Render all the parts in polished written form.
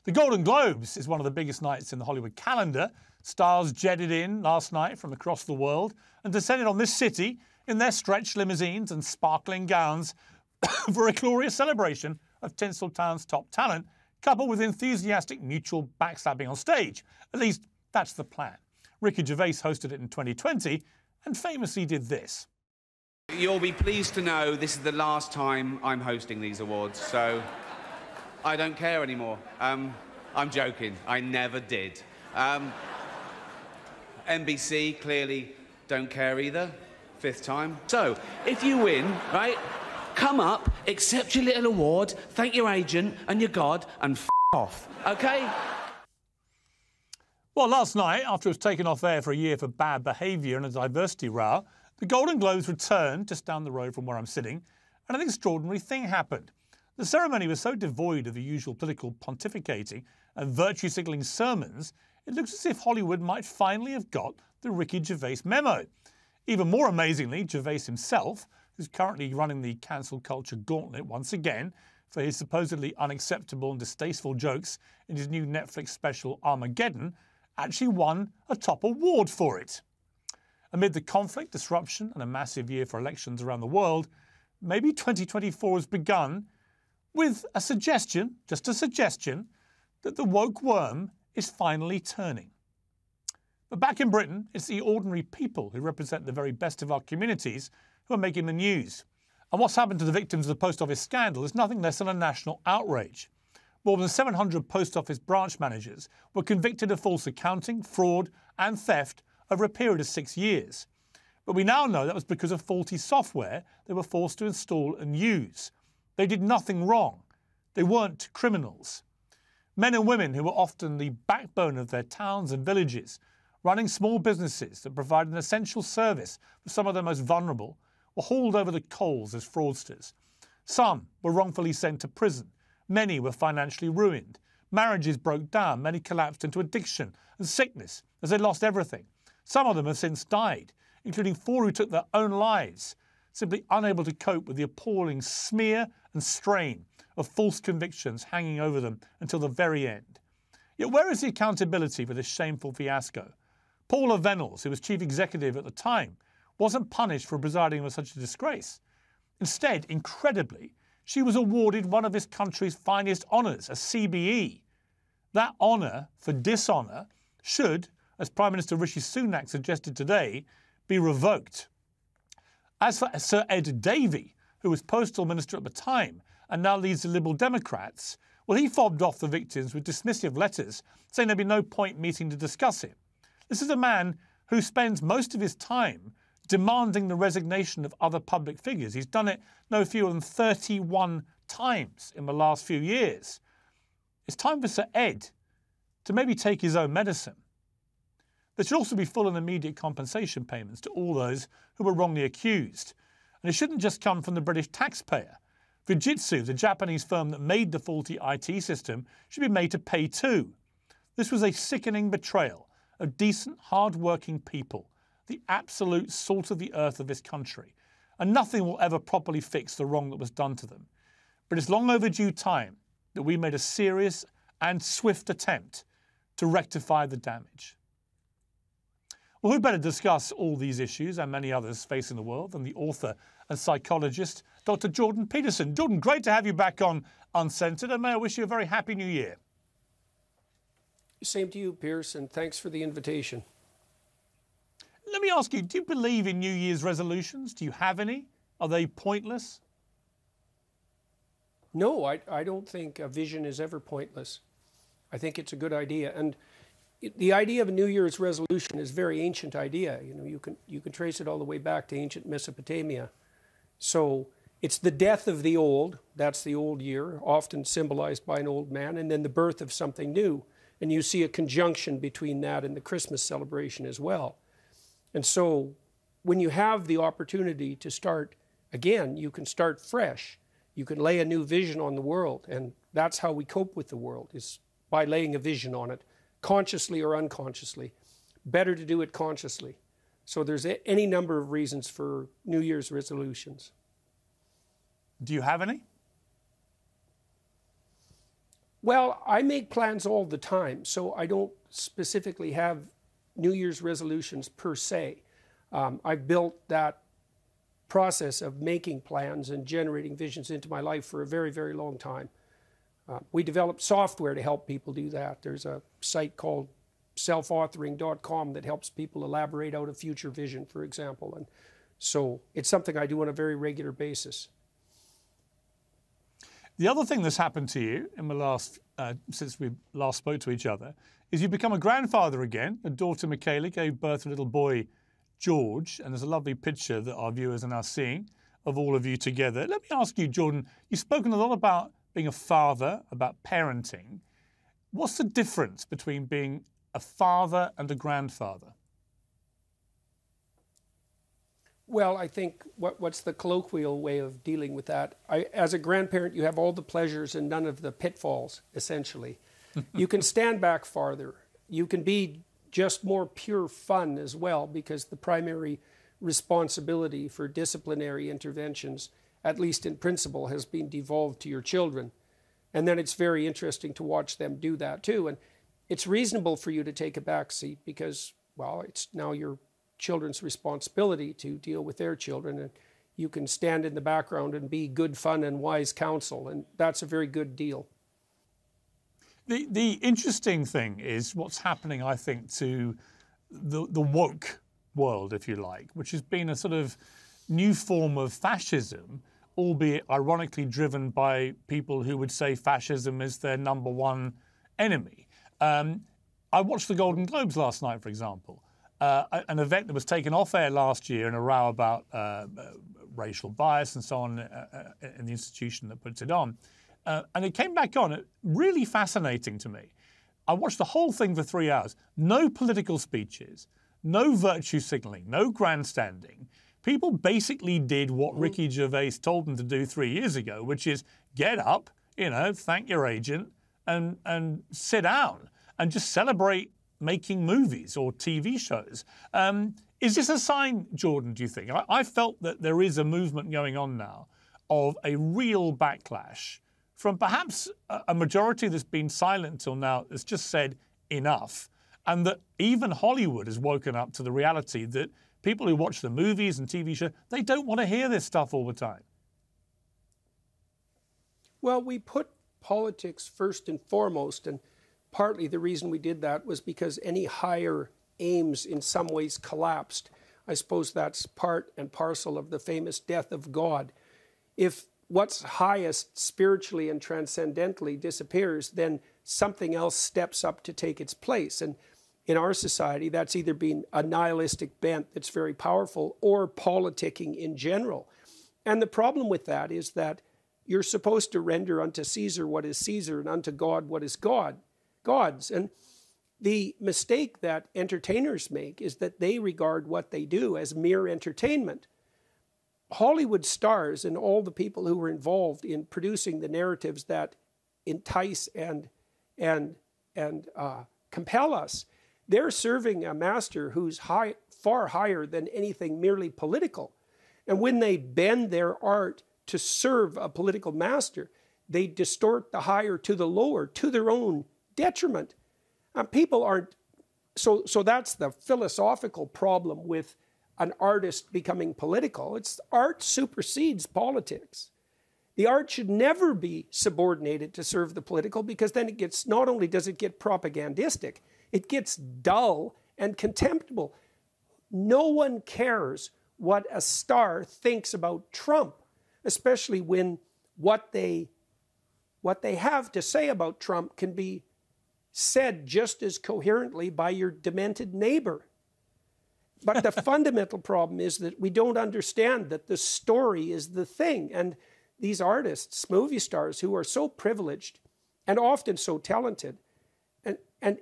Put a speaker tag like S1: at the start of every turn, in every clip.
S1: The Golden Globes is one of the biggest nights in the Hollywood calendar. Stars jetted in last night from across the world and descended on this city in their stretched limousines and sparkling gowns for a glorious celebration of Tinseltown's top talent, coupled with enthusiastic mutual backstabbing on stage. At least, that's the plan. Ricky Gervais hosted it in 2020 and famously did this.
S2: You'll be pleased to know this is the last time I'm hosting these awards, so I don't care anymore. I'm joking. I never did. NBC clearly don't care either. 5th time. So, if you win, right, come up, accept your little award, thank your agent and your God, and f*** off, OK?
S1: Well, last night, after it was taken off air for a year for bad behaviour and a diversity row, the Golden Globes returned just down the road from where I'm sitting, and an extraordinary thing happened. The ceremony was so devoid of the usual political pontificating and virtue-signalling sermons, it looks as if Hollywood might finally have got the Ricky Gervais memo. Even more amazingly, Gervais himself, who's currently running the cancel culture gauntlet once again for his supposedly unacceptable and distasteful jokes in his new Netflix special Armageddon, actually won a top award for it. Amid the conflict, disruption and a massive year for elections around the world, maybe 2024 has begun with a suggestion, just a suggestion, that the woke worm is finally turning. But back in Britain, it's the ordinary people who represent the very best of our communities who are making the news. And what's happened to the victims of the post office scandal is nothing less than a national outrage. More than 700 post office branch managers were convicted of false accounting, fraud and theft over a period of 6 years. But we now know that was because of faulty software they were forced to install and use. They did nothing wrong. They weren't criminals. Men and women who were often the backbone of their towns and villages, running small businesses that provided an essential service for some of the most vulnerable, were hauled over the coals as fraudsters. Some were wrongfully sent to prison. Many were financially ruined. Marriages broke down. Many collapsed into addiction and sickness as they lost everything. Some of them have since died, including 4 who took their own lives, simply unable to cope with the appalling smear and strain of false convictions hanging over them until the very end. Yet where is the accountability for this shameful fiasco? Paula Venables, who was chief executive at the time, wasn't punished for presiding over such a disgrace. Instead, incredibly, she was awarded one of this country's finest honours, a CBE. That honour for dishonour should, as Prime Minister Rishi Sunak suggested today, be revoked. As for Sir Ed Davey, who was Postal Minister at the time and now leads the Liberal Democrats, well, he fobbed off the victims with dismissive letters saying there'd be no point meeting to discuss it. This is a man who spends most of his time demanding the resignation of other public figures. He's done it no fewer than 31 times in the last few years. It's time for Sir Ed to maybe take his own medicine. There should also be full and immediate compensation payments to all those who were wrongly accused. And it shouldn't just come from the British taxpayer. Fujitsu, the Japanese firm that made the faulty IT system, should be made to pay too. This was a sickening betrayal of decent, hard-working people, the absolute salt of the earth of this country, and nothing will ever properly fix the wrong that was done to them. But it's long overdue time that we made a serious and swift attempt to rectify the damage. Well, who better discuss all these issues and many others facing the world than the author and psychologist, Dr. Jordan Peterson. Jordan, great to have you back on Uncensored, and may I wish you a very happy new year.
S3: Same to you, Piers, and thanks for the invitation.
S1: Let me ask you, do you believe in New Year's resolutions? Do you have any? Are they pointless?
S3: No, I don't think a vision is ever pointless. I think it's a good idea. And the idea of a New Year's resolution is a very ancient idea. You know, you can trace it all the way back to ancient Mesopotamia. So it's the death of the old, that's the old year, often symbolized by an old man, and then the birth of something new. And you see a conjunction between that and the Christmas celebration as well. And so when you have the opportunity to start again, you can start fresh. You can lay a new vision on the world. And that's how we cope with the world, is by laying a vision on it, consciously or unconsciously. Better to do it consciously. So there's any number of reasons for New Year's resolutions.
S1: Do you have any?
S3: Well, I make plans all the time, so I don't specifically have New Year's resolutions per se. I've built that process of making plans and generating visions into my life for a very, very long time. We developed software to help people do that. There's a site called selfauthoring.com that helps people elaborate out a future vision, for example. And so it's something I do on a very regular basis.
S1: The other thing that's happened to you in the last, since we last spoke to each other, is you've become a grandfather again. Your daughter Michaela gave birth to a little boy, George, and there's a lovely picture that our viewers are now seeing of all of you together. Let me ask you, Jordan, you've spoken a lot about being a father, about parenting. What's the difference between being a father and a grandfather?
S3: Well, I think what's the colloquial way of dealing with that? As a grandparent, you have all the pleasures and none of the pitfalls, essentially. You can stand back farther. You can be just more pure fun as well, because the primary responsibility for disciplinary interventions, at least in principle, has been devolved to your children. And then it's very interesting to watch them do that too. And it's reasonable for you to take a back seat because, well, it's now your children's responsibility to deal with their children, and you can stand in the background and be good fun and wise counsel, and that's a very good deal.
S1: The interesting thing is what's happening, I think, to the woke world, if you like, which has been a sort of new form of fascism, albeit ironically driven by people who would say fascism is their number one enemy. I watched the Golden Globes last night, for example, an event that was taken off air last year in a row about racial bias and so on in the institution that puts it on. And it came back on, really fascinating to me. I watched the whole thing for 3 hours. No political speeches, no virtue signaling, no grandstanding. People basically did what Ricky Gervais told them to do 3 years ago, which is get up, thank your agent, and sit down and just celebrate making movies or TV shows. Is this a sign, Jordan, do you think? I felt that there is a movement going on now of a real backlash from perhaps a majority that's been silent till now, that's just said enough, and that even Hollywood has woken up to the reality that people who watch the movies and TV shows, they don't want to hear this stuff all the time.
S3: Well, we put politics first and foremost, and partly the reason we did that was because any higher aims in some ways collapsed. I suppose that's part and parcel of the famous death of God. If what's highest spiritually and transcendentally disappears, then something else steps up to take its place. And in our society, that's either been a nihilistic bent that's very powerful or politicking in general. And the problem with that is that you're supposed to render unto Caesar what is Caesar and unto God what is God's. And the mistake that entertainers make is that they regard what they do as mere entertainment. Hollywood stars and all the people who were involved in producing the narratives that entice and compel us, they're serving a master who's far higher than anything merely political. And when they bend their art to serve a political master, they distort the higher to the lower, to their own detriment. People aren't, so that's the philosophical problem with an artist becoming political. It's art supersedes politics. The art should never be subordinated to serve the political, because then it gets, not only does it get propagandistic, it gets dull and contemptible. No one cares what a star thinks about Trump, especially when what they have to say about Trump can be said just as coherently by your demented neighbor. But the fundamental problem is that we don't understand that the story is the thing. And these artists, movie stars, who are so privileged and often so talented and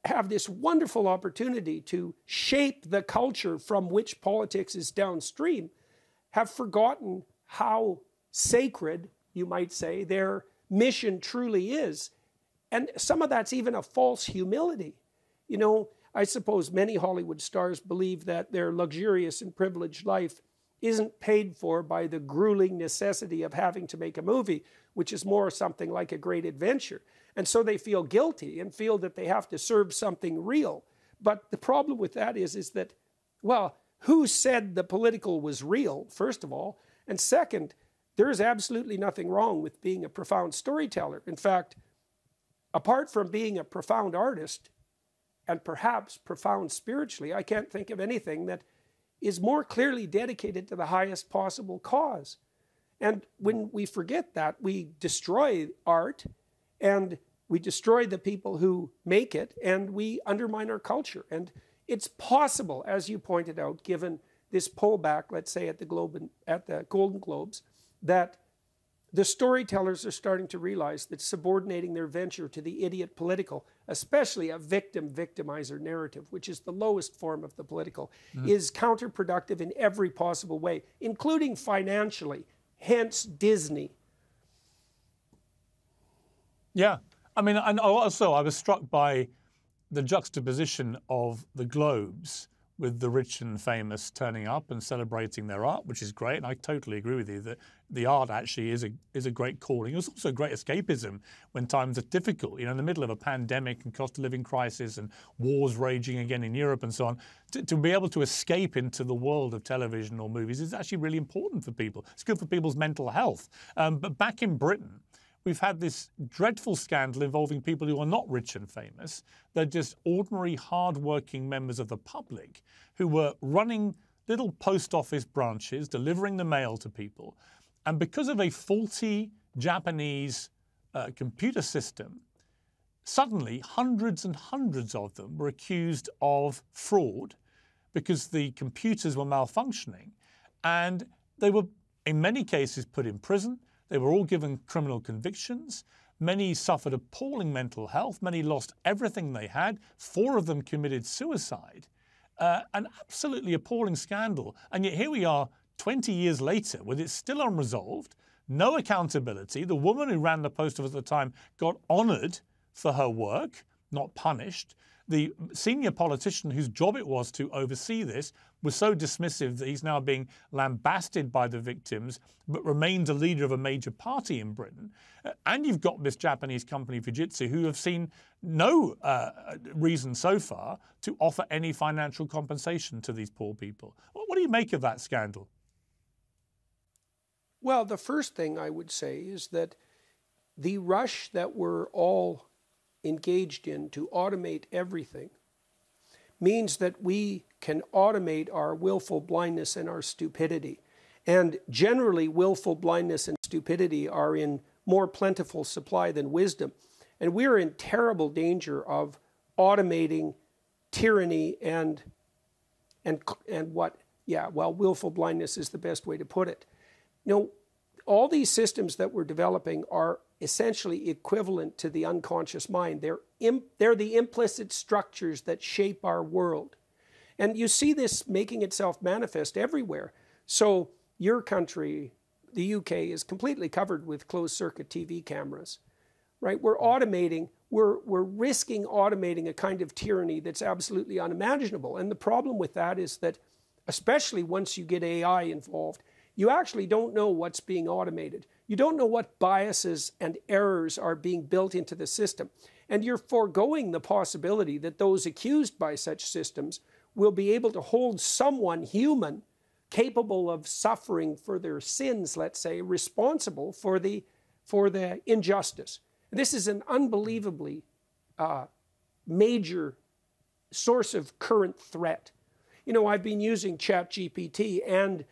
S3: have this wonderful opportunity to shape the culture from which politics is downstream, have forgotten how sacred, you might say, their mission truly is. And some of that's even a false humility. I suppose many Hollywood stars believe that their luxurious and privileged life isn't paid for by the grueling necessity of having to make a movie, which is more something like a great adventure. And so they feel guilty and feel that they have to serve something real. But the problem with that is that, well, who said the political was real, first of all? And second, there is absolutely nothing wrong with being a profound storyteller. In fact, apart from being a profound artist, and perhaps profound spiritually, I can't think of anything that is more clearly dedicated to the highest possible cause. And when we forget that, we destroy art, and we destroy the people who make it, and we undermine our culture. And it's possible, as you pointed out, given this pullback, let's say at the Golden Globes, that the storytellers are starting to realize that subordinating their venture to the idiot political, especially a victim-victimizer narrative, which is the lowest form of the political, is counterproductive in every possible way, including financially, hence Disney.
S1: Yeah. I mean, and also I was struck by the juxtaposition of the Globes with the rich and famous turning up and celebrating their art, which is great. And I totally agree with you that the art actually is a great calling. It's also a great escapism when times are difficult. You know, in the middle of a pandemic and cost of living crisis and wars raging again in Europe and so on, to be able to escape into the world of television or movies is actually really important for people. It's good for people's mental health. But back in Britain, we've had this dreadful scandal involving people who are not rich and famous. They're just ordinary, hard-working members of the public who were running little post office branches, delivering the mail to people. And because of a faulty Japanese computer system, suddenly hundreds and hundreds of them were accused of fraud because the computers were malfunctioning. And they were, in many cases, put in prison. They were all given criminal convictions. Many suffered appalling mental health. Many lost everything they had. 4 of them committed suicide. An absolutely appalling scandal. And yet here we are 20 years later with it still unresolved, no accountability. The woman who ran the post office at the time got honoured for her work, not punished. The senior politician whose job it was to oversee this was so dismissive that he's now being lambasted by the victims, but remains a leader of a major party in Britain. And you've got this Japanese company, Fujitsu, who have seen no reason so far to offer any financial compensation to these poor people. What do you make of that scandal?
S3: Well, the first thing I would say is that the rush that we're all engaged in to automate everything means that we can automate our willful blindness and our stupidity. And generally, willful blindness and stupidity are in more plentiful supply than wisdom. And we're in terrible danger of automating tyranny and what, yeah, well, willful blindness is the best way to put it. You know, all these systems that we're developing are essentially equivalent to the unconscious mind. They're the implicit structures that shape our world. And you see this making itself manifest everywhere. So your country, the UK, is completely covered with closed-circuit TV cameras, right? We're risking automating a kind of tyranny that's absolutely unimaginable. And the problem with that is that, especially once you get AI involved, you actually don't know what's being automated. You don't know what biases and errors are being built into the system. And you're foregoing the possibility that those accused by such systems will be able to hold someone human capable of suffering for their sins, let's say, responsible for the injustice. This is an unbelievably major source of current threat. You know, I've been using ChatGPT and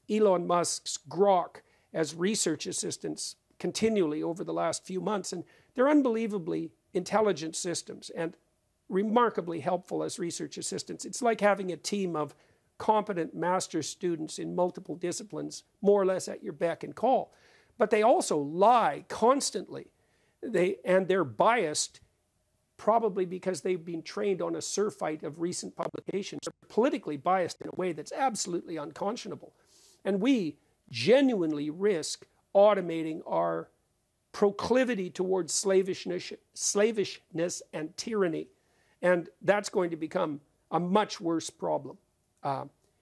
S3: Elon Musk's Grok as research assistants continually over the last few months, and they're unbelievably intelligent systems and remarkably helpful as research assistants. It's like having a team of competent master's students in multiple disciplines, more or less at your beck and call. But they also lie constantly. They're biased, probably because they've been trained on a surfeit of recent publications. They're politically biased in a way that's absolutely unconscionable. And we genuinely risk automating our proclivity towards slavishness and tyranny. And that's going to become a much worse problem.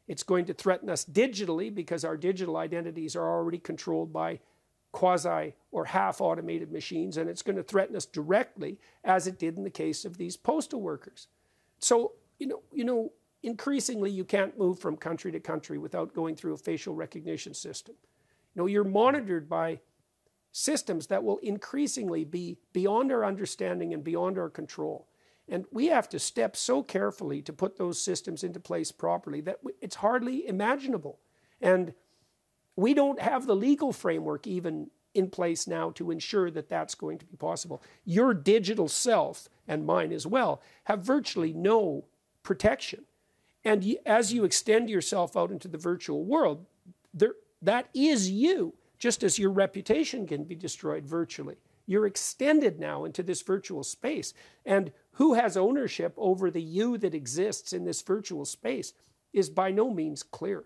S3: It's going to threaten us digitally because our digital identities are already controlled by quasi or half-automated machines, and it's going to threaten us directly, as it did in the case of these postal workers. So, increasingly you can't move from country to country without going through a facial recognition system. You're monitored by systems that will increasingly be beyond our understanding and beyond our control. And we have to step so carefully to put those systems into place properly that it's hardly imaginable. And we don't have the legal framework even in place now to ensure that that's going to be possible. Your digital self, and mine as well, have virtually no protection. And as you extend yourself out into the virtual world, that is you, just as your reputation can be destroyed virtually. You're extended now into this virtual space. And who has ownership over the you that exists in this virtual space is by no means clear.